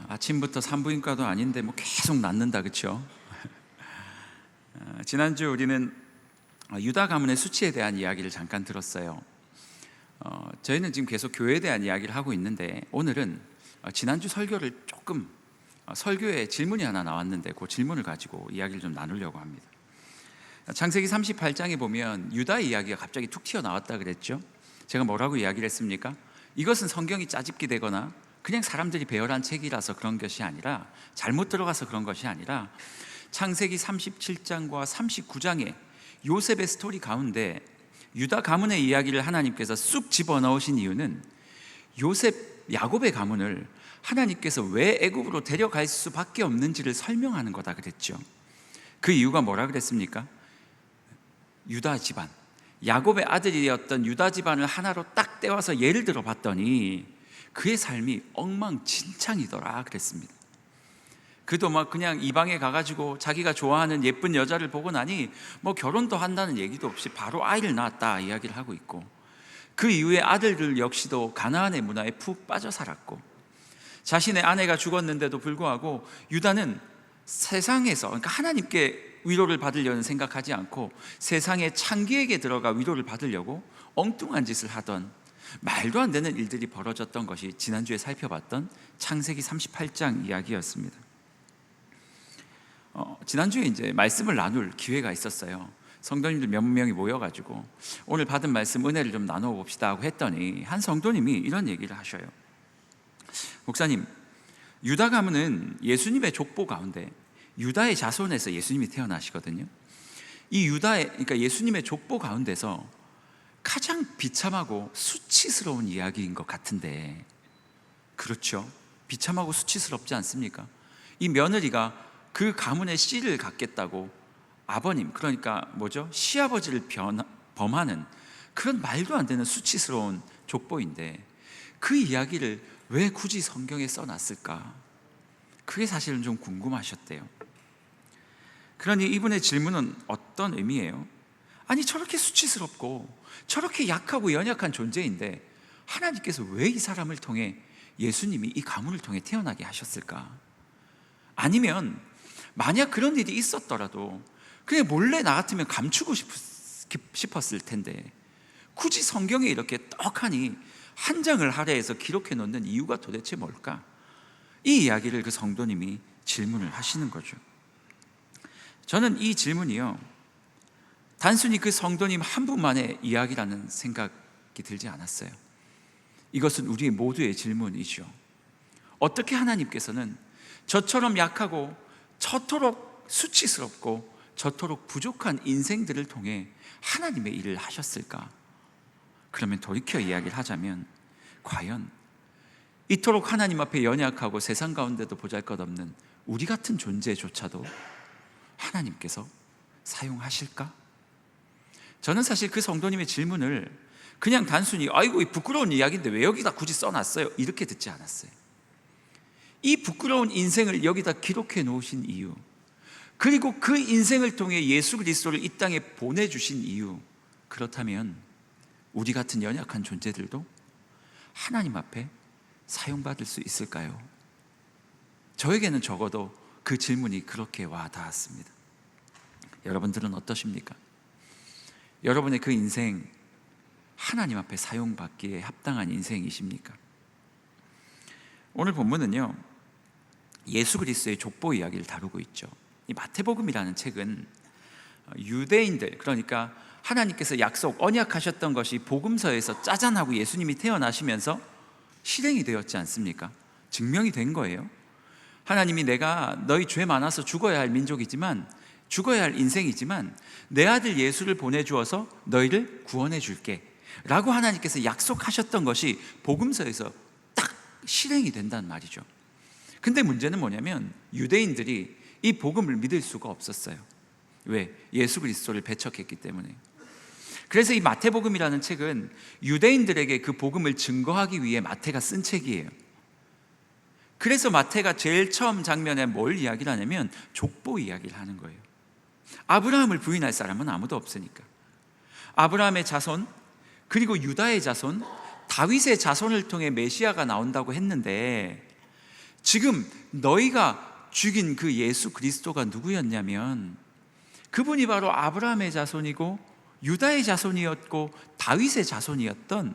아침부터 산부인과도 아닌데 뭐 계속 낫는다, 그렇죠? 지난주 우리는 유다 가문의 수치에 대한 이야기를 잠깐 들었어요. 저희는 지금 계속 교회에 대한 이야기를 하고 있는데, 오늘은 지난주 설교를 조금 설교에 질문이 하나 나왔는데 그 질문을 가지고 이야기를 좀 나누려고 합니다. 창세기 38장에 보면 유다 이야기가 갑자기 툭 튀어나왔다 그랬죠. 제가 뭐라고 이야기를 했습니까? 이것은 성경이 짜집기 되거나 그냥 사람들이 배열한 책이라서 그런 것이 아니라, 잘못 들어가서 그런 것이 아니라, 창세기 37장과 39장의 요셉의 스토리 가운데 유다 가문의 이야기를 하나님께서 쑥 집어넣으신 이유는 야곱의 가문을 하나님께서 왜 애굽으로 데려갈 수밖에 없는지를 설명하는 거다 그랬죠. 그 이유가 뭐라 그랬습니까? 유다 집안, 야곱의 아들이었던 유다 집안을 하나로 딱 떼와서 예를 들어 봤더니 그의 삶이 엉망진창이더라 그랬습니다. 그도 막 그냥 이방에 가가지고 자기가 좋아하는 예쁜 여자를 보고 나니 뭐 결혼도 한다는 얘기도 없이 바로 아이를 낳았다 이야기를 하고 있고, 그 이후에 아들들 역시도 가나안의 문화에 푹 빠져 살았고, 자신의 아내가 죽었는데도 불구하고 유다는 세상에서, 그러니까 하나님께 위로를 받으려는 생각하지 않고 세상의 창기에게 들어가 위로를 받으려고 엉뚱한 짓을 하던, 말도 안 되는 일들이 벌어졌던 것이 지난주에 살펴봤던 창세기 38장 이야기였습니다. 지난주에 이제 말씀을 나눌 기회가 있었어요. 성도님들 몇 명이 모여가지고 오늘 받은 말씀 은혜를 좀 나누어 봅시다 하고 했더니 한 성도님이 이런 얘기를 하셔요. 목사님, 유다 가문은 예수님의 족보 가운데 유다의 자손에서 예수님이 태어나시거든요. 이 유다의, 그러니까 예수님의 족보 가운데서 가장 비참하고 수치스러운 이야기인 것 같은데, 그렇죠? 비참하고 수치스럽지 않습니까? 이 며느리가 그 가문의 씨를 갖겠다고 아버님, 그러니까 뭐죠? 시아버지를 범하는 그런 말도 안 되는 수치스러운 족보인데, 그 이야기를 왜 굳이 성경에 써놨을까? 그게 사실은 좀 궁금하셨대요. 그러니 이분의 질문은 어떤 의미예요? 아니, 저렇게 수치스럽고 저렇게 약하고 연약한 존재인데 하나님께서 왜 이 사람을 통해, 예수님이 이 가문을 통해 태어나게 하셨을까? 아니면 만약 그런 일이 있었더라도 그냥 몰래 나 같으면 감추고 싶었을 텐데 굳이 성경에 이렇게 떡하니 한 장을 할애해서 기록해 놓는 이유가 도대체 뭘까? 이 이야기를 그 성도님이 질문을 하시는 거죠. 저는 이 질문이요, 단순히 그 성도님 한 분만의 이야기라는 생각이 들지 않았어요. 이것은 우리 모두의 질문이죠. 어떻게 하나님께서는 저처럼 약하고 저토록 수치스럽고 저토록 부족한 인생들을 통해 하나님의 일을 하셨을까? 그러면 돌이켜 이야기를 하자면, 과연 이토록 하나님 앞에 연약하고 세상 가운데도 보잘것없는 우리 같은 존재조차도 하나님께서 사용하실까? 저는 사실 그 성도님의 질문을 그냥 단순히 아이고 이 부끄러운 이야기인데 왜 여기다 굳이 써놨어요? 이렇게 듣지 않았어요. 이 부끄러운 인생을 여기다 기록해 놓으신 이유, 그리고 그 인생을 통해 예수 그리스도를 이 땅에 보내주신 이유, 그렇다면 우리 같은 연약한 존재들도 하나님 앞에 사용받을 수 있을까요? 저에게는 적어도 그 질문이 그렇게 와 닿았습니다. 여러분들은 어떠십니까? 여러분의 그 인생, 하나님 앞에 사용받기에 합당한 인생이십니까? 오늘 본문은요, 예수 그리스도의 족보 이야기를 다루고 있죠. 이 마태복음이라는 책은 유대인들, 그러니까 하나님께서 약속, 언약하셨던 것이 복음서에서 짜잔하고 예수님이 태어나시면서 실행이 되었지 않습니까? 증명이 된 거예요. 하나님이 내가 너희 죄 많아서 죽어야 할 민족이지만, 죽어야 할 인생이지만 내 아들 예수를 보내주어서 너희를 구원해 줄게 라고 하나님께서 약속하셨던 것이 복음서에서 딱 실행이 된단 말이죠. 근데 문제는 뭐냐면 유대인들이 이 복음을 믿을 수가 없었어요. 왜? 예수 그리스도를 배척했기 때문에. 그래서 이 마태복음이라는 책은 유대인들에게 그 복음을 증거하기 위해 마태가 쓴 책이에요. 그래서 마태가 제일 처음 장면에 뭘 이야기를 하냐면 족보 이야기를 하는 거예요. 아브라함을 부인할 사람은 아무도 없으니까. 아브라함의 자손, 그리고 유다의 자손, 다윗의 자손을 통해 메시아가 나온다고 했는데 지금 너희가 죽인 그 예수 그리스도가 누구였냐면 그분이 바로 아브라함의 자손이고 유다의 자손이었고 다윗의 자손이었던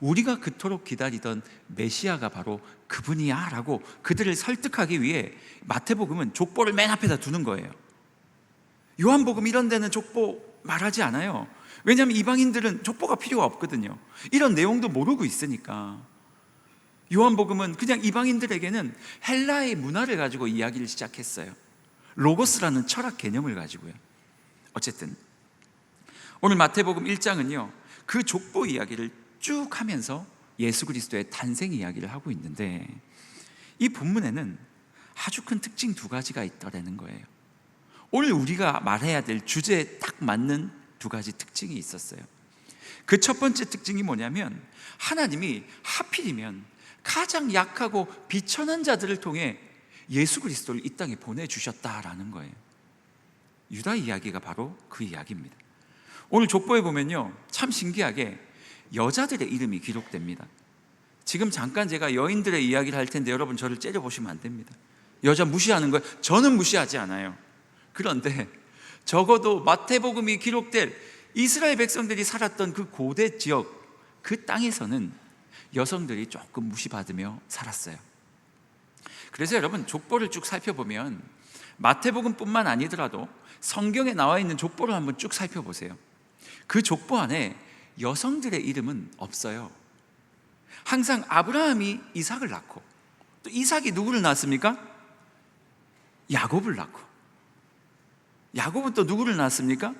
우리가 그토록 기다리던 메시아가 바로 그분이야 라고 그들을 설득하기 위해 마태복음은 족보를 맨 앞에다 두는 거예요. 요한복음 이런 데는 족보 말하지 않아요. 왜냐하면 이방인들은 족보가 필요가 없거든요. 이런 내용도 모르고 있으니까. 요한복음은 그냥 이방인들에게는 헬라의 문화를 가지고 이야기를 시작했어요. 로고스라는 철학 개념을 가지고요. 어쨌든 오늘 마태복음 1장은요 그 족보 이야기를 쭉 하면서 예수 그리스도의 탄생 이야기를 하고 있는데, 이 본문에는 아주 큰 특징 두 가지가 있더라는 거예요. 오늘 우리가 말해야 될 주제에 딱 맞는 두 가지 특징이 있었어요. 그 첫 번째 특징이 뭐냐면 하나님이 하필이면 가장 약하고 비천한 자들을 통해 예수 그리스도를 이 땅에 보내주셨다라는 거예요. 유다 이야기가 바로 그 이야기입니다. 오늘 족보에 보면요 참 신기하게 여자들의 이름이 기록됩니다. 지금 잠깐 제가 여인들의 이야기를 할 텐데 여러분 저를 째려보시면 안 됩니다. 여자 무시하는 거예요? 저는 무시하지 않아요. 그런데 적어도 마태복음이 기록될 이스라엘 백성들이 살았던 그 고대 지역, 그 땅에서는 여성들이 조금 무시받으며 살았어요. 그래서 여러분 족보를 쭉 살펴보면 마태복음뿐만 아니더라도 성경에 나와 있는 족보를 한번 쭉 살펴보세요. 그 족보 안에 여성들의 이름은 없어요. 항상 아브라함이 이삭을 낳고 또 이삭이 누구를 낳았습니까? 야곱을 낳고, 야곱은 또 누구를 낳았습니까?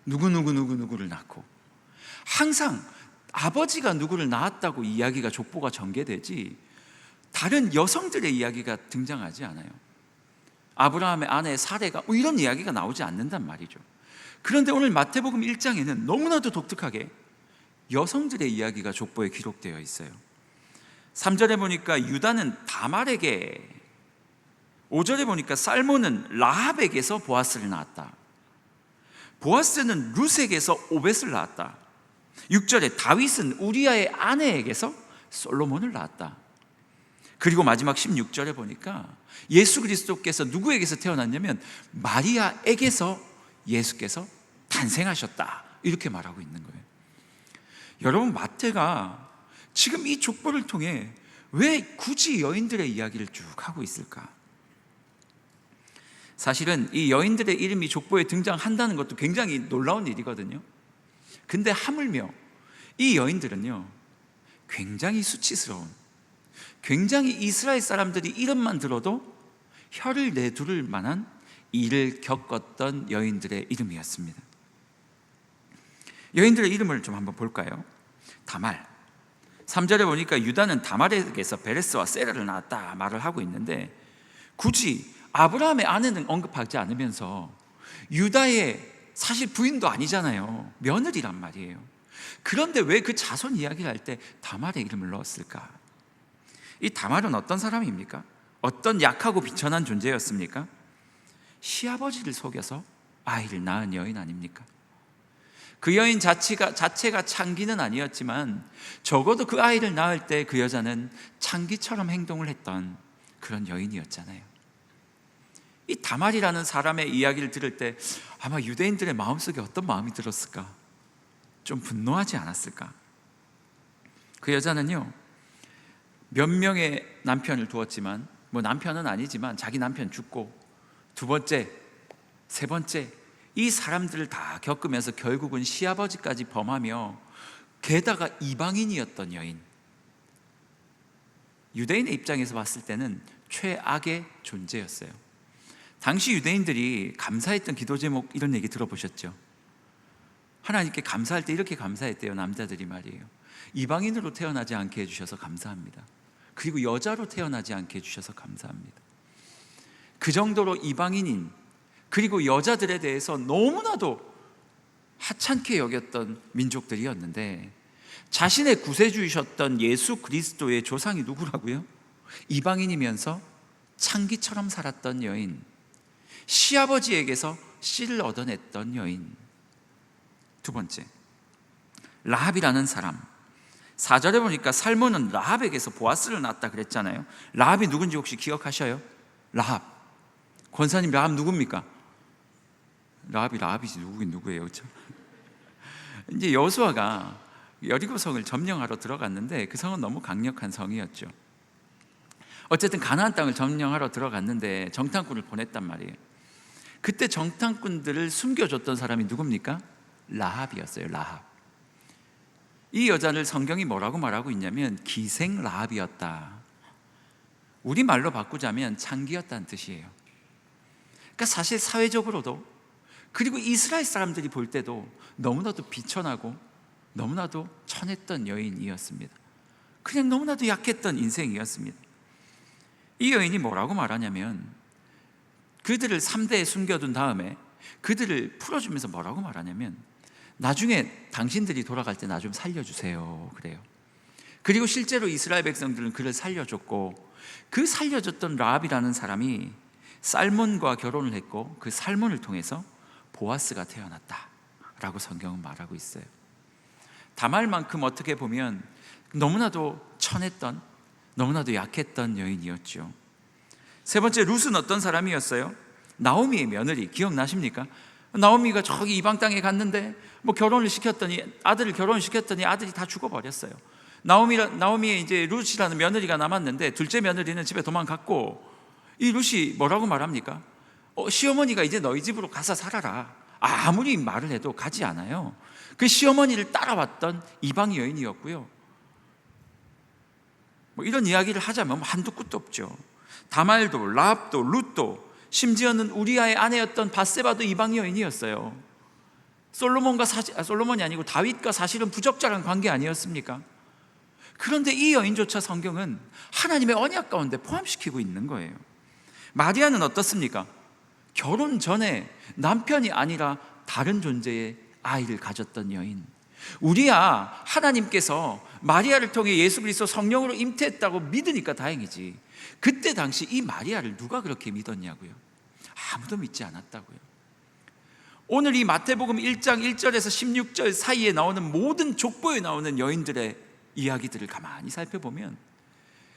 누구를 낳고, 항상 아버지가 누구를 낳았다고 이야기가 족보가 전개되지 다른 여성들의 이야기가 등장하지 않아요. 아브라함의 아내 사레가 이런 이야기가 나오지 않는단 말이죠. 그런데 오늘 마태복음 1장에는 너무나도 독특하게 여성들의 이야기가 족보에 기록되어 있어요. 3절에 보니까 유다는 다말에게, 5절에 보니까 살몬은 라합에게서 보아스를 낳았다. 보아스는 룻에게서 오벳을 낳았다. 6절에 다윗은 우리아의 아내에게서 솔로몬을 낳았다. 그리고 마지막 16절에 보니까 예수 그리스도께서 누구에게서 태어났냐면 마리아에게서 예수께서 탄생하셨다, 이렇게 말하고 있는 거예요. 여러분 마태가 지금 이 족보를 통해 왜 굳이 여인들의 이야기를 쭉 하고 있을까? 사실은 이 여인들의 이름이 족보에 등장한다는 것도 굉장히 놀라운 일이거든요. 근데 하물며 이 여인들은요 굉장히 수치스러운, 굉장히 이스라엘 사람들이 이름만 들어도 혀를 내두를 만한 일을 겪었던 여인들의 이름이었습니다. 여인들의 이름을 좀 한번 볼까요? 다말, 3절에 보니까 유다는 다말에게서 베레스와 세라를 낳았다 말을 하고 있는데, 굳이 아브라함의 아내는 언급하지 않으면서 유다의 사실 부인도 아니잖아요. 며느리란 말이에요. 그런데 왜 그 자손 이야기를 할 때 다말의 이름을 넣었을까? 이 다말은 어떤 사람입니까? 어떤 약하고 비천한 존재였습니까? 시아버지를 속여서 아이를 낳은 여인 아닙니까? 그 여인 자체가 창기는 아니었지만 적어도 그 아이를 낳을 때 그 여자는 창기처럼 행동을 했던 그런 여인이었잖아요. 이 다말이라는 사람의 이야기를 들을 때 아마 유대인들의 마음속에 어떤 마음이 들었을까? 좀 분노하지 않았을까? 그 여자는요 몇 명의 남편을 두었지만, 뭐 남편은 아니지만 자기 남편 죽고 두 번째, 세 번째, 이 사람들을 다 겪으면서 결국은 시아버지까지 범하며 게다가 이방인이었던 여인, 유대인의 입장에서 봤을 때는 최악의 존재였어요. 당시 유대인들이 감사했던 기도 제목, 이런 얘기 들어보셨죠? 하나님께 감사할 때 이렇게 감사했대요. 남자들이 말이에요. 이방인으로 태어나지 않게 해주셔서 감사합니다. 그리고 여자로 태어나지 않게 해주셔서 감사합니다. 그 정도로 이방인인 그리고 여자들에 대해서 너무나도 하찮게 여겼던 민족들이었는데, 자신의 구세주이셨던 예수 그리스도의 조상이 누구라고요? 이방인이면서 창기처럼 살았던 여인, 시아버지에게서 씨를 얻어냈던 여인. 두 번째, 라합이라는 사람, 4절에 보니까 살몬은 라합에게서 보아스를 낳았다 그랬잖아요. 라합이 누군지 혹시 기억하셔요? 라합. 권사님, 라합 누굽니까? 라합이지 누구긴 누구예요, 그렇죠? 이제 여호수아가 여리고 성을 점령하러 들어갔는데 그 성은 너무 강력한 성이었죠. 어쨌든 가나안 땅을 점령하러 들어갔는데 정탐꾼을 보냈단 말이에요. 그때 정탐꾼들을 숨겨줬던 사람이 누굽니까? 라합이었어요. 라합. 이 여자를 성경이 뭐라고 말하고 있냐면 기생 라합이었다. 우리말로 바꾸자면 창기였다는 뜻이에요. 그러니까 사실 사회적으로도, 그리고 이스라엘 사람들이 볼 때도 너무나도 비천하고 너무나도 천했던 여인이었습니다. 그냥 너무나도 약했던 인생이었습니다. 이 여인이 뭐라고 말하냐면 그들을 3대에 숨겨둔 다음에 그들을 풀어주면서 뭐라고 말하냐면 나중에 당신들이 돌아갈 때 나 좀 살려주세요 그래요. 그리고 실제로 이스라엘 백성들은 그를 살려줬고, 그 살려줬던 라합이라는 사람이 살몬과 결혼을 했고 그 살몬을 통해서 보아스가 태어났다라고 성경은 말하고 있어요. 다말만큼 어떻게 보면 너무나도 천했던, 너무나도 약했던 여인이었죠. 세 번째, 룻은 어떤 사람이었어요? 나오미의 며느리, 기억나십니까? 나오미가 저기 이방 땅에 갔는데 아들을 결혼을 시켰더니 아들이 다 죽어버렸어요. 나오미의 이제 룻이라는 며느리가 남았는데 둘째 며느리는 집에 도망갔고, 이 룻이 뭐라고 말합니까? 시어머니가 이제 너희 집으로 가서 살아라. 아무리 말을 해도 가지 않아요. 그 시어머니를 따라왔던 이방 여인이었고요. 이런 이야기를 하자면 한두 끝도 없죠. 다말도, 라합도, 룻도, 심지어는 우리아의 아내였던 밧세바도 이방 여인이었어요. 솔로몬이 아니고 다윗과 사실은 부적절한 관계 아니었습니까? 그런데 이 여인조차 성경은 하나님의 언약 가운데 포함시키고 있는 거예요. 마리아는 어떻습니까? 결혼 전에 남편이 아니라 다른 존재의 아이를 가졌던 여인. 우리야 하나님께서 마리아를 통해 예수 그리스도 성령으로 잉태했다고 믿으니까 다행이지, 그때 당시 이 마리아를 누가 그렇게 믿었냐고요? 아무도 믿지 않았다고요. 오늘 이 마태복음 1장 1절에서 16절 사이에 나오는 모든 족보에 나오는 여인들의 이야기들을 가만히 살펴보면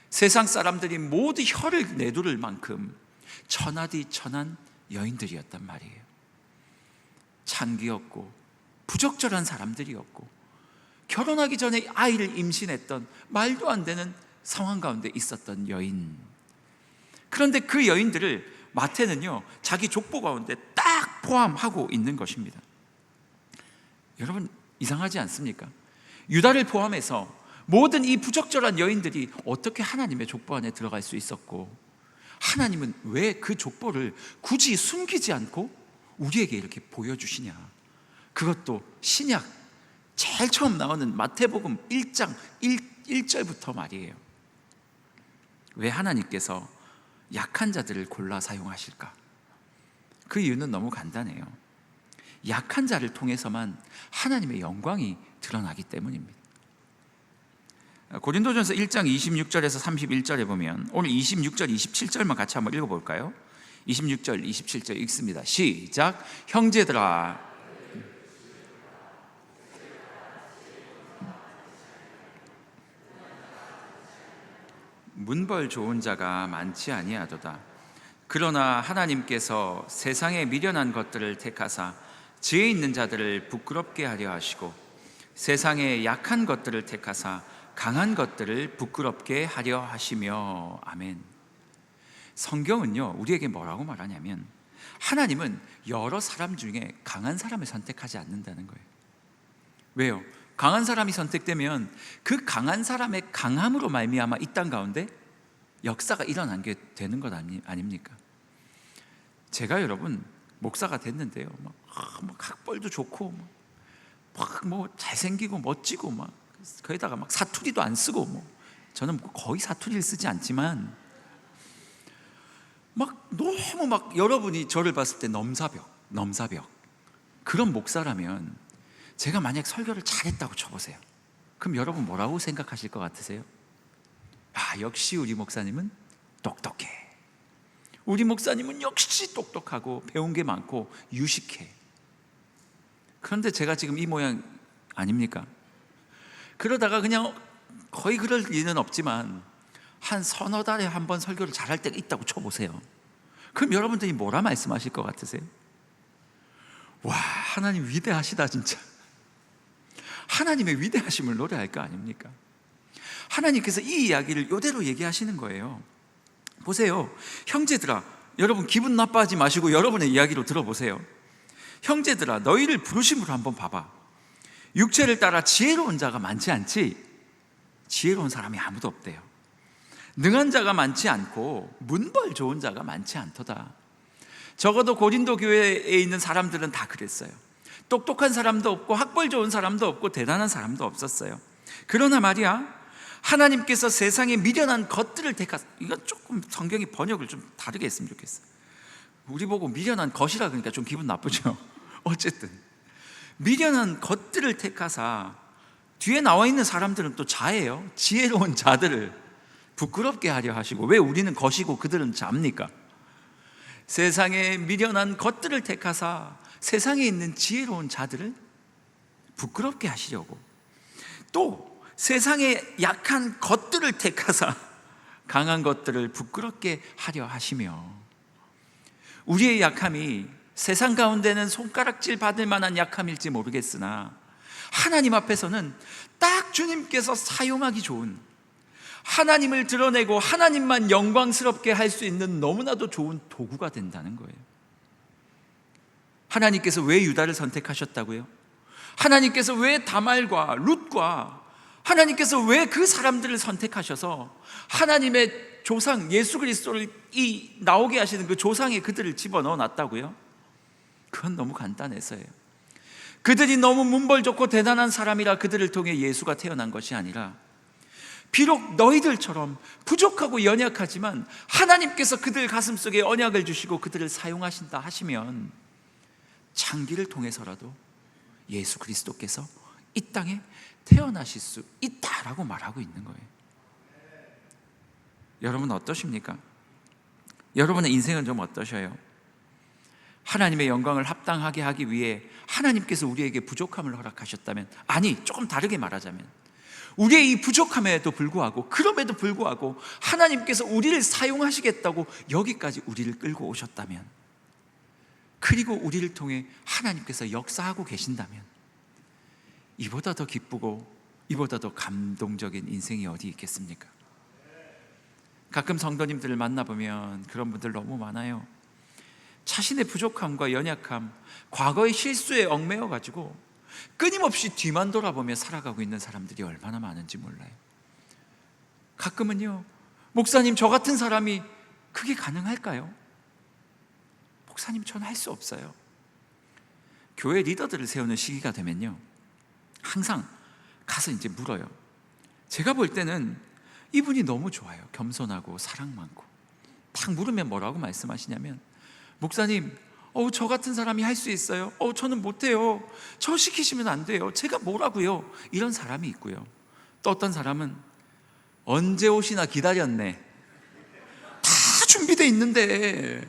세상 사람들이 모두 혀를 내두를 만큼 천하디 천한 여인들이었단 말이에요. 창기였고 부적절한 사람들이었고 결혼하기 전에 아이를 임신했던 말도 안 되는 상황 가운데 있었던 여인. 그런데 그 여인들을 마태는요 자기 족보 가운데 딱 포함하고 있는 것입니다. 여러분, 이상하지 않습니까? 유다를 포함해서 모든 이 부적절한 여인들이 어떻게 하나님의 족보 안에 들어갈 수 있었고, 하나님은 왜 그 족보를 굳이 숨기지 않고 우리에게 이렇게 보여주시냐? 그것도 신약 제일 처음 나오는 마태복음 1장 1절부터 말이에요. 왜 하나님께서 약한 자들을 골라 사용하실까? 그 이유는 너무 간단해요. 약한 자를 통해서만 하나님의 영광이 드러나기 때문입니다. 고린도전서 1장 26절에서 31절에 보면 오늘 26절, 27절만 같이 한번 읽어볼까요? 26절, 27절 읽습니다. 시작. 형제들아, 문벌 좋은 자가 많지 아니하도다. 그러나 하나님께서 세상에 미련한 것들을 택하사 지혜 있는 자들을 부끄럽게 하려 하시고 세상에 약한 것들을 택하사 강한 것들을 부끄럽게 하려 하시며. 아멘. 성경은요 우리에게 뭐라고 말하냐면 하나님은 여러 사람 중에 강한 사람을 선택하지 않는다는 거예요. 왜요? 강한 사람이 선택되면 그 강한 사람의 강함으로 말미암아 이 땅 가운데 역사가 일어난 게 되는 것 아닙니까? 제가 여러분 목사가 됐는데요, 막 학벌도 좋고 막 잘생기고 멋지고 막 거기다가 막 사투리도 안 쓰고 저는 거의 사투리를 쓰지 않지만 막 너무 막 여러분이 저를 봤을 때 넘사벽 그런 목사라면 제가 만약 설교를 잘했다고 쳐보세요. 그럼 여러분 뭐라고 생각하실 것 같으세요? 역시 우리 목사님은 똑똑해. 우리 목사님은 역시 똑똑하고 배운 게 많고 유식해. 그런데 제가 지금 이 모양 아닙니까? 그러다가 그냥 거의 그럴 리는 없지만 한 서너 달에 한 번 설교를 잘할 때가 있다고 쳐보세요. 그럼 여러분들이 뭐라 말씀하실 것 같으세요? 와, 하나님 위대하시다 진짜. 하나님의 위대하심을 노래할 거 아닙니까? 하나님께서 이 이야기를 이대로 얘기하시는 거예요. 보세요, 형제들아, 여러분 기분 나빠하지 마시고 여러분의 이야기로 들어보세요. 형제들아, 너희를 부르심으로 한번 봐봐. 육체를 따라 지혜로운 자가 많지 않지? 지혜로운 사람이 아무도 없대요. 능한 자가 많지 않고 문벌 좋은 자가 많지 않도다. 적어도 고린도 교회에 있는 사람들은 다 그랬어요. 똑똑한 사람도 없고 학벌 좋은 사람도 없고 대단한 사람도 없었어요. 그러나 말이야, 하나님께서 세상에 미련한 것들을 택하사, 이건 조금 성경이 번역을 좀 다르게 했으면 좋겠어요. 우리 보고 미련한 것이라 그러니까 좀 기분 나쁘죠. 어쨌든 미련한 것들을 택하사, 뒤에 나와 있는 사람들은 또 자예요. 지혜로운 자들을 부끄럽게 하려 하시고. 왜 우리는 것이고 그들은 자입니까? 세상에 미련한 것들을 택하사 세상에 있는 지혜로운 자들을 부끄럽게 하시려고, 또 세상에 약한 것들을 택하사 강한 것들을 부끄럽게 하려 하시며, 우리의 약함이 세상 가운데는 손가락질 받을 만한 약함일지 모르겠으나 하나님 앞에서는 딱 주님께서 사용하기 좋은, 하나님을 드러내고 하나님만 영광스럽게 할 수 있는 너무나도 좋은 도구가 된다는 거예요. 하나님께서 왜 유다를 선택하셨다고요? 하나님께서 왜 다말과 룻과, 하나님께서 왜 그 사람들을 선택하셔서 하나님의 조상 예수 그리스도를 나오게 하시는 그 조상에 그들을 집어넣어 놨다고요? 그건 너무 간단해서예요. 그들이 너무 문벌 좋고 대단한 사람이라 그들을 통해 예수가 태어난 것이 아니라, 비록 너희들처럼 부족하고 연약하지만 하나님께서 그들 가슴속에 언약을 주시고 그들을 사용하신다 하시면 창기를 통해서라도 예수 그리스도께서 이 땅에 태어나실 수 있다라고 말하고 있는 거예요. 여러분 어떠십니까? 여러분의 인생은 좀 어떠셔요? 하나님의 영광을 합당하게 하기 위해 하나님께서 우리에게 부족함을 허락하셨다면, 아니 조금 다르게 말하자면, 우리의 이 부족함에도 불구하고, 그럼에도 불구하고 하나님께서 우리를 사용하시겠다고 여기까지 우리를 끌고 오셨다면, 그리고 우리를 통해 하나님께서 역사하고 계신다면, 이보다 더 기쁘고 이보다 더 감동적인 인생이 어디 있겠습니까? 가끔 성도님들을 만나보면 그런 분들 너무 많아요. 자신의 부족함과 연약함, 과거의 실수에 얽매여 가지고 끊임없이 뒤만 돌아보며 살아가고 있는 사람들이 얼마나 많은지 몰라요. 가끔은요, 목사님 저 같은 사람이 그게 가능할까요? 목사님 저는 할 수 없어요. 교회 리더들을 세우는 시기가 되면요, 항상 가서 이제 물어요. 제가 볼 때는 이분이 너무 좋아요. 겸손하고 사랑 많고. 딱 물으면 뭐라고 말씀하시냐면, 목사님 저 같은 사람이 할 수 있어요? 저는 못해요. 저 시키시면 안 돼요. 제가 뭐라고요? 이런 사람이 있고요. 또 어떤 사람은 언제 오시나 기다렸네. 다 준비돼 있는데,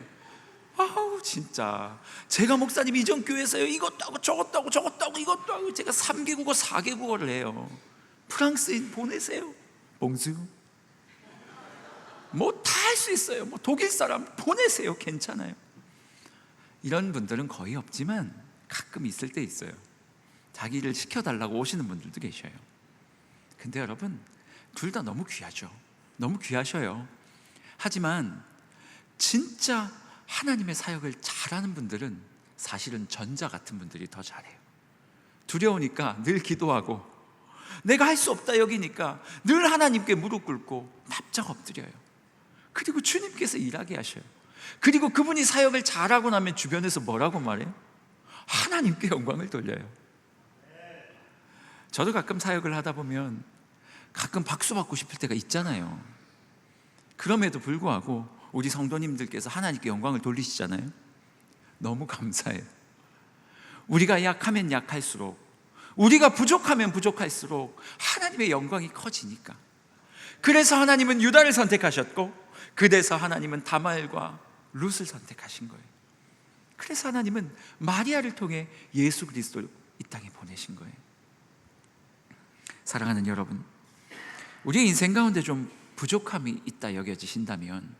아우 진짜 제가 목사님 이전 교회에서요 이것도 하고 저것도 하고 저것도 하고 이것도 하고, 제가 3개국어 4개국어를 해요. 프랑스인 보내세요. 봉수 뭐 다 할 수 있어요. 뭐 독일 사람 보내세요. 괜찮아요. 이런 분들은 거의 없지만 가끔 있을 때 있어요. 자기를 시켜달라고 오시는 분들도 계셔요. 근데 여러분, 둘 다 너무 귀하죠. 너무 귀하셔요. 하지만 진짜 하나님의 사역을 잘하는 분들은 사실은 전자 같은 분들이 더 잘해요. 두려우니까 늘 기도하고, 내가 할 수 없다 여기니까 늘 하나님께 무릎 꿇고 납작 엎드려요. 그리고 주님께서 일하게 하셔요. 그리고 그분이 사역을 잘하고 나면 주변에서 뭐라고 말해요? 하나님께 영광을 돌려요. 저도 가끔 사역을 하다 보면 가끔 박수 받고 싶을 때가 있잖아요. 그럼에도 불구하고 우리 성도님들께서 하나님께 영광을 돌리시잖아요. 너무 감사해요. 우리가 약하면 약할수록, 우리가 부족하면 부족할수록 하나님의 영광이 커지니까. 그래서 하나님은 유다를 선택하셨고, 그래서 하나님은 다말과 룻을 선택하신 거예요. 그래서 하나님은 마리아를 통해 예수 그리스도를 이 땅에 보내신 거예요. 사랑하는 여러분, 우리의 인생 가운데 좀 부족함이 있다 여겨지신다면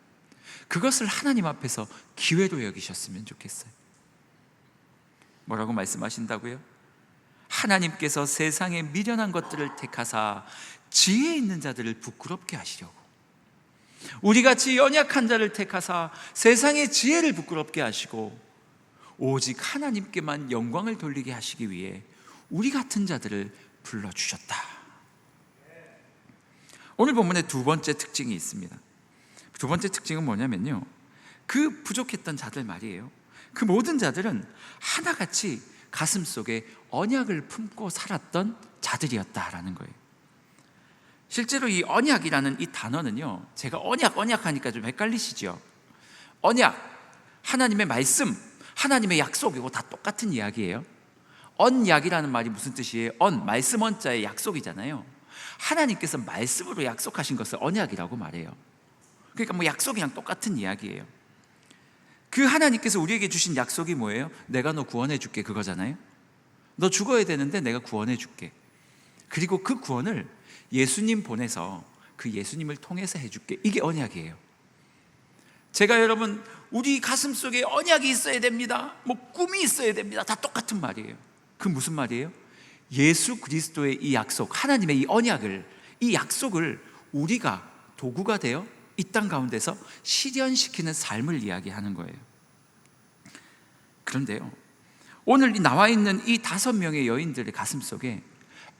그것을 하나님 앞에서 기회로 여기셨으면 좋겠어요. 뭐라고 말씀하신다고요? 하나님께서 세상의 미련한 것들을 택하사 지혜 있는 자들을 부끄럽게 하시려고, 우리같이 연약한 자를 택하사 세상의 지혜를 부끄럽게 하시고 오직 하나님께만 영광을 돌리게 하시기 위해 우리 같은 자들을 불러주셨다. 오늘 본문의 두 번째 특징이 있습니다. 두 번째 특징은 뭐냐면요, 그 부족했던 자들 말이에요. 그 모든 자들은 하나같이 가슴속에 언약을 품고 살았던 자들이었다라는 거예요. 실제로 이 언약이라는 이 단어는요, 제가 언약 하니까 좀 헷갈리시죠? 언약, 하나님의 말씀, 하나님의 약속이고 다 똑같은 이야기예요. 언약이라는 말이 무슨 뜻이에요? 말씀 언자의 약속이잖아요. 하나님께서 말씀으로 약속하신 것을 언약이라고 말해요. 그러니까 뭐 약속이랑 똑같은 이야기예요. 그 하나님께서 우리에게 주신 약속이 뭐예요? 내가 너 구원해 줄게, 그거잖아요. 너 죽어야 되는데 내가 구원해 줄게. 그리고 그 구원을 예수님 보내서 그 예수님을 통해서 해줄게. 이게 언약이에요. 제가 여러분, 우리 가슴속에 언약이 있어야 됩니다, 뭐 꿈이 있어야 됩니다, 다 똑같은 말이에요. 그 무슨 말이에요? 예수 그리스도의 이 약속, 하나님의 이 언약을, 이 약속을 우리가 도구가 되어 이 땅 가운데서 실현시키는 삶을 이야기하는 거예요. 그런데요, 오늘 나와 있는 이 5명의 여인들의 가슴속에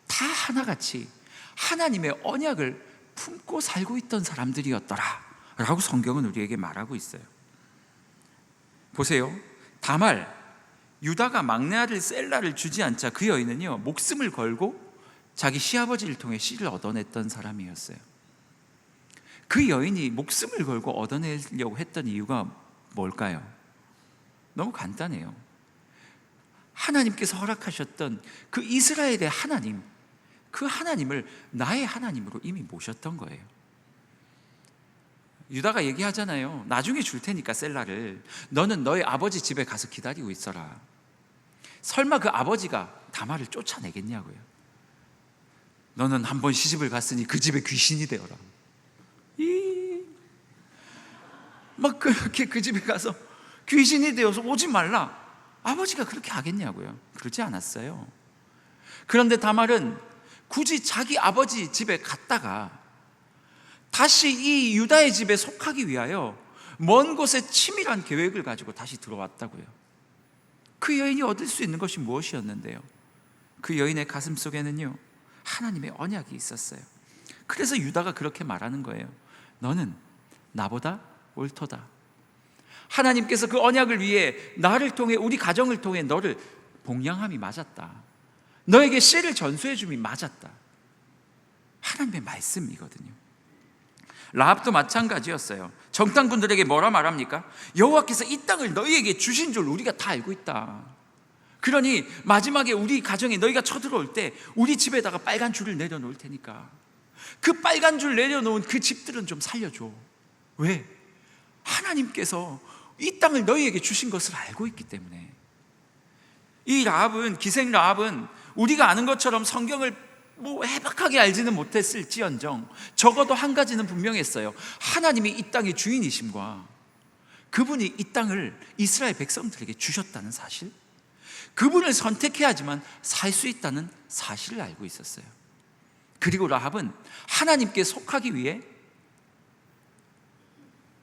다 하나같이 하나님의 언약을 품고 살고 있던 사람들이었더라 라고 성경은 우리에게 말하고 있어요. 보세요. 다말, 유다가 막내 아들 셀라를 주지 않자 그 여인은요, 목숨을 걸고 자기 시아버지를 통해 씨를 얻어냈던 사람이었어요. 그 여인이 목숨을 걸고 얻어내려고 했던 이유가 뭘까요? 너무 간단해요. 하나님께서 허락하셨던 그 이스라엘의 하나님, 그 하나님을 나의 하나님으로 이미 모셨던 거예요. 유다가 얘기하잖아요. 나중에 줄 테니까 셀라를, 너는 너의 아버지 집에 가서 기다리고 있어라. 설마 그 아버지가 다말을 쫓아내겠냐고요. 너는 한 번 시집을 갔으니 그 집에 귀신이 되어라. 막 그렇게 그 집에 가서 귀신이 되어서 오지 말라. 아버지가 그렇게 하겠냐고요. 그러지 않았어요. 그런데 다말은 굳이 자기 아버지 집에 갔다가 다시 이 유다의 집에 속하기 위하여 먼 곳에 치밀한 계획을 가지고 다시 들어왔다고요. 그 여인이 얻을 수 있는 것이 무엇이었는데요? 그 여인의 가슴 속에는요, 하나님의 언약이 있었어요. 그래서 유다가 그렇게 말하는 거예요. 너는 나보다 옳도다. 하나님께서 그 언약을 위해 나를 통해, 우리 가정을 통해 너를 봉양함이 맞았다. 너에게 씨를 전수해 줌이 맞았다. 하나님의 말씀이거든요. 라합도 마찬가지였어요. 정탐꾼들에게 뭐라 말합니까? 여호와께서 이 땅을 너희에게 주신 줄 우리가 다 알고 있다. 그러니 마지막에 우리 가정에 너희가 쳐들어올 때 우리 집에다가 빨간 줄을 내려놓을 테니까 그 빨간 줄 내려놓은 그 집들은 좀 살려줘. 왜? 하나님께서 이 땅을 너희에게 주신 것을 알고 있기 때문에. 이 라합은, 기생 라합은 우리가 아는 것처럼 성경을 뭐 해박하게 알지는 못했을지언정 적어도 한 가지는 분명했어요. 하나님이 이 땅의 주인이심과 그분이 이 땅을 이스라엘 백성들에게 주셨다는 사실, 그분을 선택해야지만 살 수 있다는 사실을 알고 있었어요. 그리고 라합은 하나님께 속하기 위해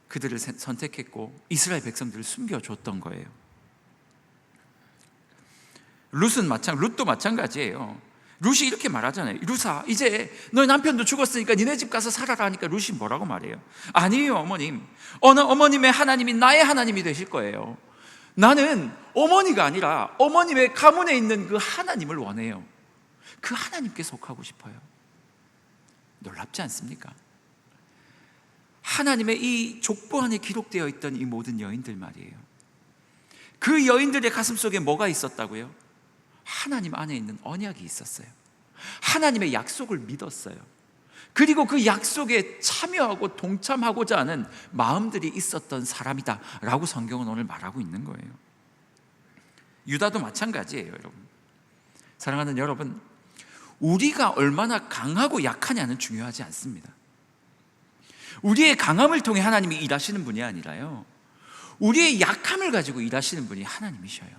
그들을 선택했고 이스라엘 백성들을 숨겨줬던 거예요. 룻도 마찬가지예요. 룻이 이렇게 말하잖아요. 룻아, 이제 너희 남편도 죽었으니까 니네 집 가서 살아라 하니까 룻이 뭐라고 말해요? 아니에요, 어머님. 어머님의 하나님이 나의 하나님이 되실 거예요. 나는 어머니가 아니라 어머님의 가문에 있는 그 하나님을 원해요. 그 하나님께 속하고 싶어요. 놀랍지 않습니까? 하나님의 이 족보 안에 기록되어 있던 이 모든 여인들 말이에요. 그 여인들의 가슴 속에 뭐가 있었다고요? 하나님 안에 있는 언약이 있었어요. 하나님의 약속을 믿었어요. 그리고 그 약속에 참여하고 동참하고자 하는 마음들이 있었던 사람이다 라고 성경은 오늘 말하고 있는 거예요. 유다도 마찬가지예요. 여러분, 사랑하는 여러분, 우리가 얼마나 강하고 약하냐는 중요하지 않습니다. 우리의 강함을 통해 하나님이 일하시는 분이 아니라요, 우리의 약함을 가지고 일하시는 분이 하나님이셔요.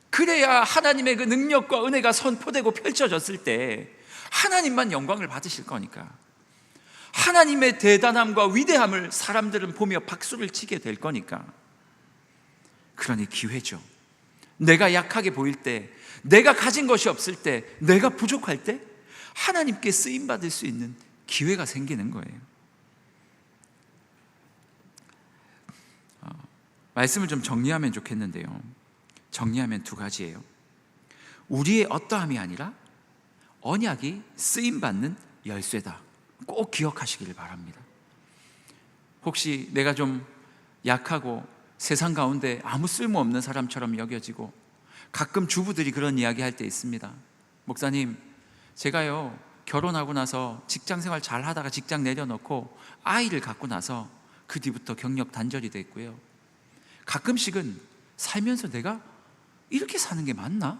그래야 하나님의 그 능력과 은혜가 선포되고 펼쳐졌을 때 하나님만 영광을 받으실 거니까, 하나님의 대단함과 위대함을 사람들은 보며 박수를 치게 될 거니까. 그러니 기회죠. 내가 약하게 보일 때, 내가 가진 것이 없을 때, 내가 부족할 때 하나님께 쓰임받을 수 있는 기회가 생기는 거예요. 말씀을 좀 정리하면 좋겠는데요, 정리하면 두 가지예요. 우리의 어떠함이 아니라 언약이 쓰임받는 열쇠다. 꼭 기억하시기를 바랍니다. 혹시 내가 좀 약하고 세상 가운데 아무 쓸모없는 사람처럼 여겨지고, 가끔 주부들이 그런 이야기 할 때 있습니다. 목사님, 제가요 결혼하고 나서 직장생활 잘 하다가 직장 내려놓고 아이를 갖고 나서 그 뒤부터 경력 단절이 됐고요, 가끔씩은 살면서 내가 이렇게 사는 게 맞나?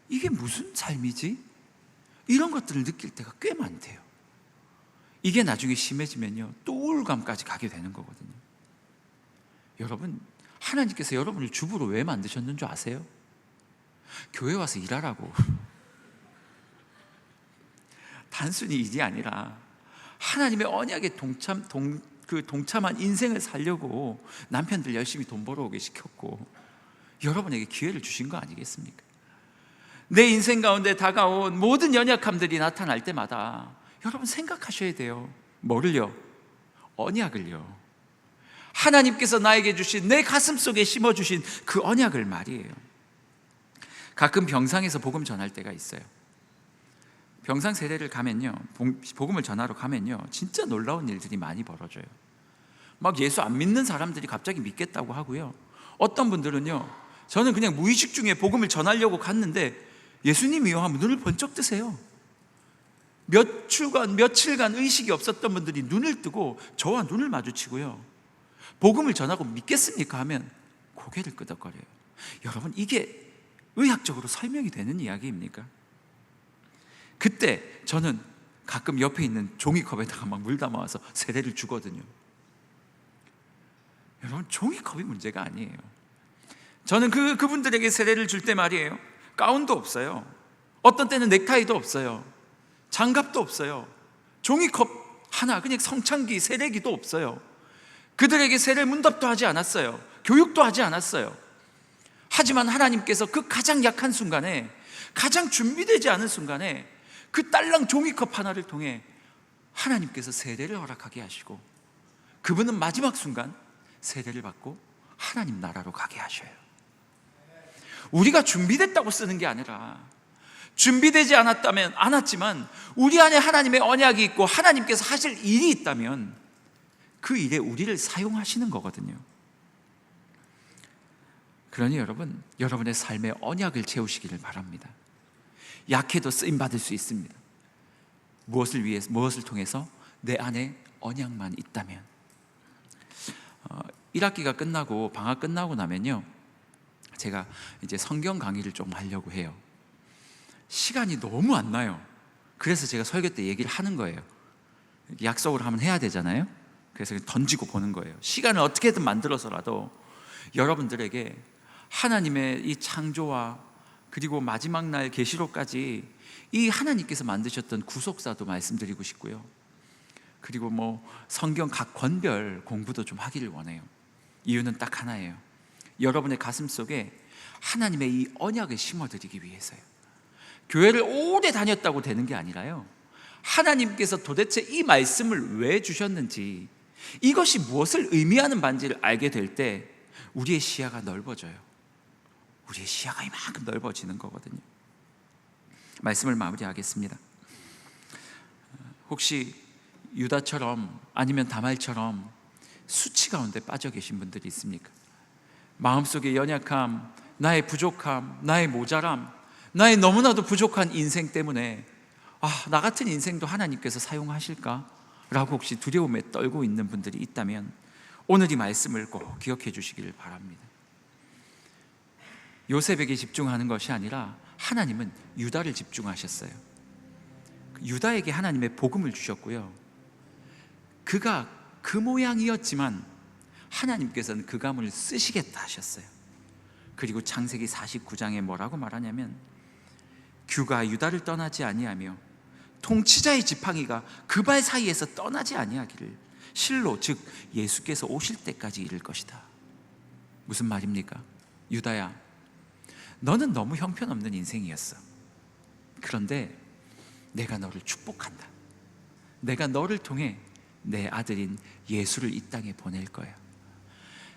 이게 무슨 삶이지? 이런 것들을 느낄 때가 꽤 많대요. 이게 나중에 심해지면요 또 우울감까지 가게 되는 거거든요. 여러분, 하나님께서 여러분을 주부로 왜 만드셨는 줄 아세요? 교회 와서 일하라고. 단순히 일이 아니라 하나님의 언약에 동참한 인생을 살려고 남편들 열심히 돈 벌어오게 시켰고, 여러분에게 기회를 주신 거 아니겠습니까? 내 인생 가운데 다가온 모든 연약함들이 나타날 때마다 여러분 생각하셔야 돼요. 뭐를요? 언약을요. 하나님께서 나에게 주신, 내 가슴 속에 심어주신 그 언약을 말이에요. 가끔 병상에서 복음 전할 때가 있어요. 병상 세례를 가면요, 복음을 전하러 가면요, 진짜 놀라운 일들이 많이 벌어져요. 막 예수 안 믿는 사람들이 갑자기 믿겠다고 하고요, 어떤 분들은요, 저는 그냥 무의식 중에 복음을 전하려고 갔는데 예수님이요 하면 눈을 번쩍 뜨세요. 며칠간 의식이 없었던 분들이 눈을 뜨고 저와 눈을 마주치고요, 복음을 전하고 믿겠습니까 하면 고개를 끄덕거려요. 여러분, 이게 의학적으로 설명이 되는 이야기입니까? 그때 저는 가끔 옆에 있는 종이컵에다가 막 물 담아와서 세례를 주거든요. 여러분, 종이컵이 문제가 아니에요. 저는 그분들에게 세례를 줄 때 말이에요, 가운도 없어요. 어떤 때는 넥타이도 없어요. 장갑도 없어요. 종이컵 하나, 그냥 성찬기, 세례기도 없어요. 그들에게 세례 문답도 하지 않았어요. 교육도 하지 않았어요. 하지만 하나님께서 그 가장 약한 순간에, 가장 준비되지 않은 순간에 그 딸랑 종이컵 하나를 통해 하나님께서 세례를 허락하게 하시고, 그분은 마지막 순간 세례를 받고 하나님 나라로 가게 하셔요. 우리가 준비됐다고 쓰는 게 아니라, 준비되지 않았지만 우리 안에 하나님의 언약이 있고 하나님께서 하실 일이 있다면 그 일에 우리를 사용하시는 거거든요. 그러니 여러분, 여러분의 삶의 언약을 채우시기를 바랍니다. 약해도 쓰임받을 수 있습니다. 무엇을 위해서, 무엇을 통해서? 내 안에 언약만 있다면. 1학기가 끝나고 방학 끝나고 나면요, 제가 이제 성경 강의를 좀 하려고 해요. 시간이 너무 안 나요. 그래서 제가 설교 때 얘기를 하는 거예요. 약속을 하면 해야 되잖아요. 그래서 던지고 보는 거예요. 시간을 어떻게든 만들어서라도 여러분들에게 하나님의 이 창조와 그리고 마지막 날 계시록까지 이 하나님께서 만드셨던 구속사도 말씀드리고 싶고요, 그리고 성경 각 권별 공부도 좀 하기를 원해요. 이유는 딱 하나예요. 여러분의 가슴 속에 하나님의 이 언약을 심어드리기 위해서요. 교회를 오래 다녔다고 되는 게 아니라요, 하나님께서 도대체 이 말씀을 왜 주셨는지, 이것이 무엇을 의미하는 반지를 알게 될 때 우리의 시야가 넓어져요. 우리의 시야가 이만큼 넓어지는 거거든요. 말씀을 마무리하겠습니다. 혹시 유다처럼 아니면 다말처럼 수치 가운데 빠져 계신 분들이 있습니까? 마음속의 연약함, 나의 부족함, 나의 모자람, 나의 너무나도 부족한 인생 때문에 나 같은 인생도 하나님께서 사용하실까? 라고 혹시 두려움에 떨고 있는 분들이 있다면 오늘 이 말씀을 꼭 기억해 주시기를 바랍니다. 요셉에게 집중하는 것이 아니라 하나님은 유다를 집중하셨어요. 유다에게 하나님의 복음을 주셨고요, 그가 그 모양이었지만 하나님께서는 그 가문을 쓰시겠다 하셨어요. 그리고 창세기 49장에 뭐라고 말하냐면, 규가 유다를 떠나지 아니하며 통치자의 지팡이가 그 발 사이에서 떠나지 아니하기를 실로, 즉 예수께서 오실 때까지 이를 것이다. 무슨 말입니까? 유다야, 너는 너무 형편없는 인생이었어. 그런데 내가 너를 축복한다. 내가 너를 통해 내 아들인 예수를 이 땅에 보낼 거야.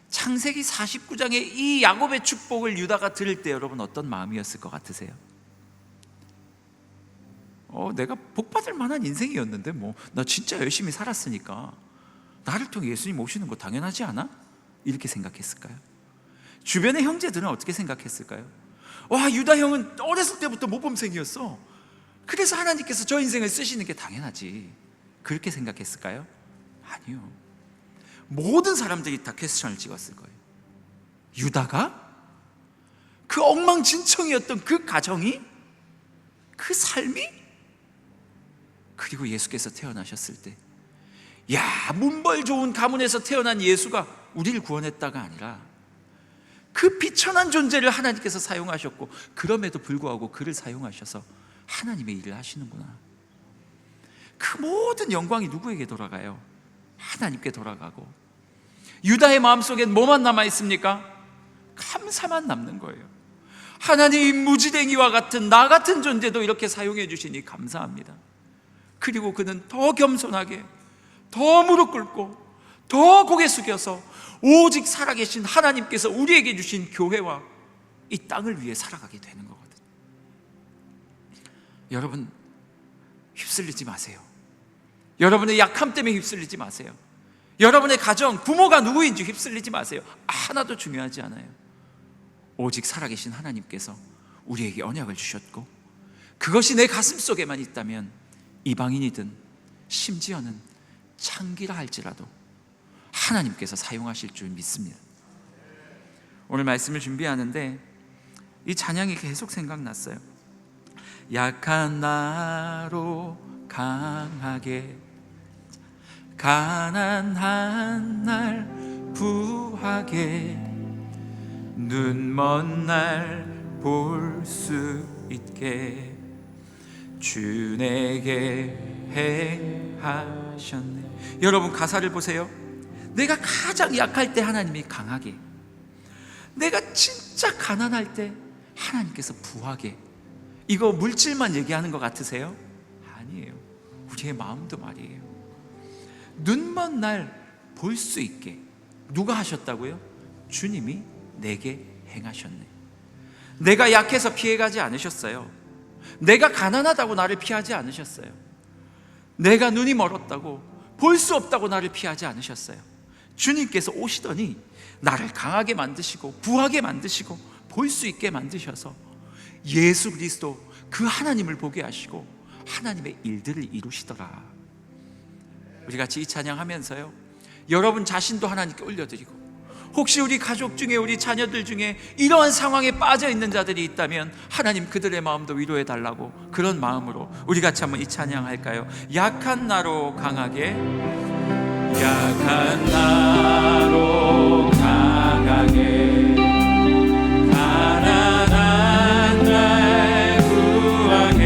창세기 49장의 이 야곱의 축복을 유다가 들을 때 여러분 어떤 마음이었을 것 같으세요? 내가 복받을 만한 인생이었는데 나 진짜 열심히 살았으니까 나를 통해 예수님 오시는 거 당연하지 않아? 이렇게 생각했을까요? 주변의 형제들은 어떻게 생각했을까요? 와, 유다 형은 어렸을 때부터 모범생이었어. 그래서 하나님께서 저 인생을 쓰시는 게 당연하지. 그렇게 생각했을까요? 아니요. 모든 사람들이 다 퀘스천을 찍었을 거예요. 유다가? 그 엉망진창이었던 그 가정이? 그 삶이? 그리고 예수께서 태어나셨을 때, 야, 문벌 좋은 가문에서 태어난 예수가 우리를 구원했다가 아니라 그 비천한 존재를 하나님께서 사용하셨고, 그럼에도 불구하고 그를 사용하셔서 하나님의 일을 하시는구나. 그 모든 영광이 누구에게 돌아가요? 하나님께 돌아가고, 유다의 마음속엔 뭐만 남아있습니까? 감사만 남는 거예요. 하나님, 무지랭이와 같은 나 같은 존재도 이렇게 사용해 주시니 감사합니다. 그리고 그는 더 겸손하게, 더 무릎 꿇고, 더 고개 숙여서 오직 살아계신 하나님께서 우리에게 주신 교회와 이 땅을 위해 살아가게 되는 거거든요. 여러분, 휩쓸리지 마세요. 여러분의 약함 때문에 휩쓸리지 마세요. 여러분의 가정, 부모가 누구인지 휩쓸리지 마세요. 하나도 중요하지 않아요. 오직 살아계신 하나님께서 우리에게 언약을 주셨고, 그것이 내 가슴 속에만 있다면 이방인이든 심지어는 창기라 할지라도 하나님께서 사용하실 줄 믿습니다. 오늘 말씀을 준비하는데 이 찬양이 계속 생각났어요. 약한 나로 강하게, 가난한 날 부하게, 눈먼 날 볼 수 있게 주 내게 행하셨네. 여러분, 가사를 보세요. 내가 가장 약할 때 하나님이 강하게, 내가 진짜 가난할 때 하나님께서 부하게. 이거 물질만 얘기하는 것 같으세요? 아니에요. 우리의 마음도 말이에요. 눈먼 날 볼 수 있게 누가 하셨다고요? 주님이 내게 행하셨네. 내가 약해서 피해가지 않으셨어요. 내가 가난하다고 나를 피하지 않으셨어요. 내가 눈이 멀었다고, 볼 수 없다고 나를 피하지 않으셨어요. 주님께서 오시더니 나를 강하게 만드시고, 부하게 만드시고, 볼 수 있게 만드셔서 예수 그리스도 그 하나님을 보게 하시고 하나님의 일들을 이루시더라. 우리 같이 이 찬양하면서요, 여러분 자신도 하나님께 올려드리고, 혹시 우리 가족 중에, 우리 자녀들 중에 이러한 상황에 빠져 있는 자들이 있다면 하나님 그들의 마음도 위로해 달라고, 그런 마음으로 우리 같이 한번 이 찬양할까요? 약한 나로 강하게, 약한 나로 강하게, 가난한 날 구하게,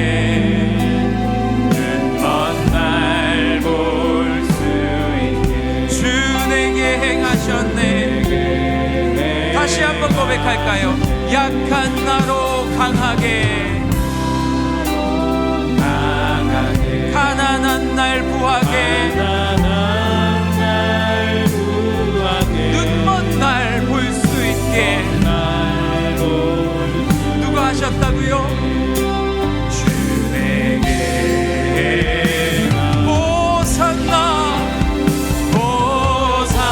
눈먼 날 볼 수 있게 주 내게 행하셨네. 다시 한번 고백할까요? 약한 나로 강하게, 가난한 날 부하게, 눈먼 날 볼 수 있게. 누가 하셨다고요? 주 내게 호산나, 호산나,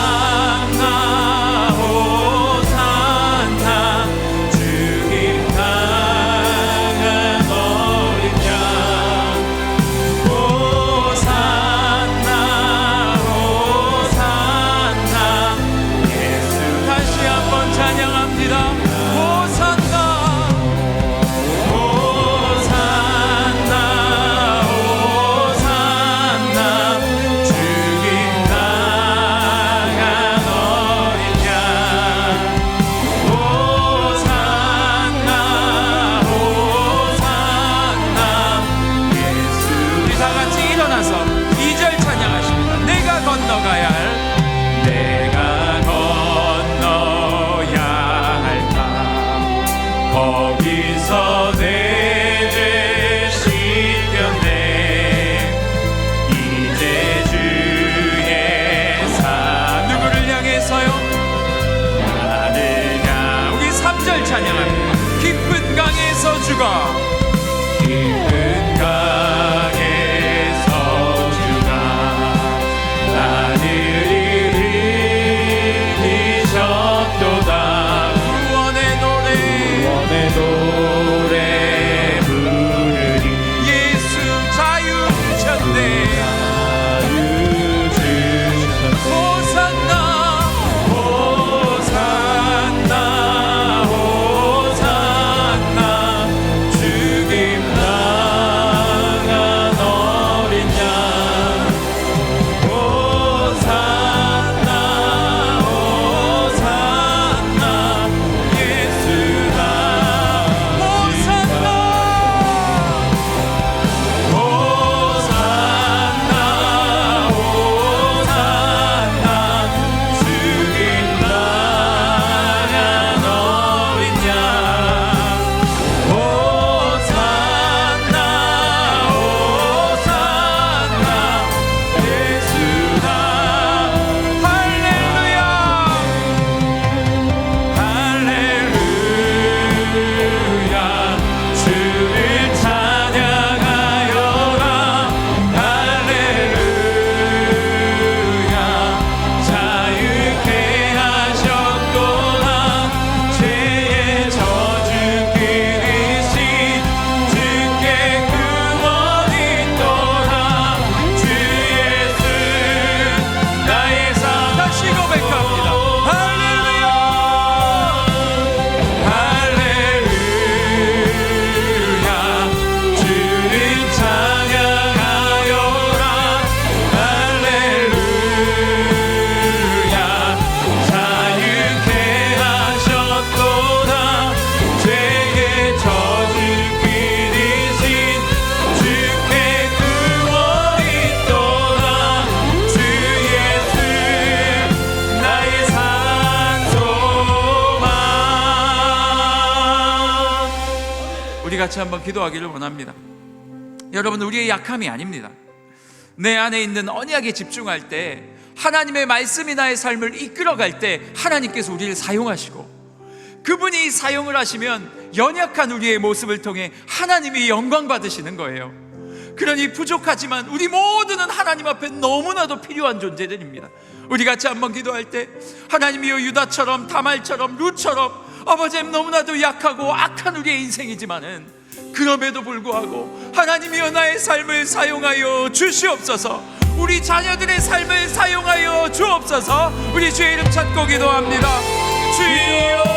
3절 찬양합니다. 깊은 강에서 죽어 깊은 강에서 주가 나를 일으키셨도다. 구원의 노래 부르리. 예수 자유 주셨네. 호산나 호산나 호산나 죽임 당한 어린 양. 호산나 호산나 예수가 호산나 호산나 호산나 죽임 당한 어린 양. 호산나 호산나 예수가 할렐루야 할렐루야 주를 찬양하여라. 할렐루야 자유케 하셨도다. 죄의 저주 끊으신 주께 구원이 있도다. 주 예수 나의 산. 다시 고백합니다. 할렐루야 할렐루야 주를 찬양하여라. 할렐루야 자유케 하셨도다. 죄의 저주 끊으신 주께 구원이 있도다. 주 예수 나의 산 소망. 우리 같이 한번 기도하기를 원합니다. 여러분, 우리의 약함이 아닙니다. 내 안에 있는 언약에 집중할 때, 하나님의 말씀이 나의 삶을 이끌어갈 때 하나님께서 우리를 사용하시고, 그분이 사용을 하시면 연약한 우리의 모습을 통해 하나님이 영광 받으시는 거예요. 그러니 부족하지만 우리 모두는 하나님 앞에 너무나도 필요한 존재들입니다. 우리 같이 한번 기도할 때, 하나님이여, 유다처럼 다말처럼 룻처럼 아버지 너무나도 약하고 악한 우리의 인생이지만은 그럼에도 불구하고 하나님이여 나의 삶을 사용하여 주시옵소서. 우리 자녀들의 삶을 사용하여 주옵소서. 우리 주의 이름 찾고 기도합니다. 주여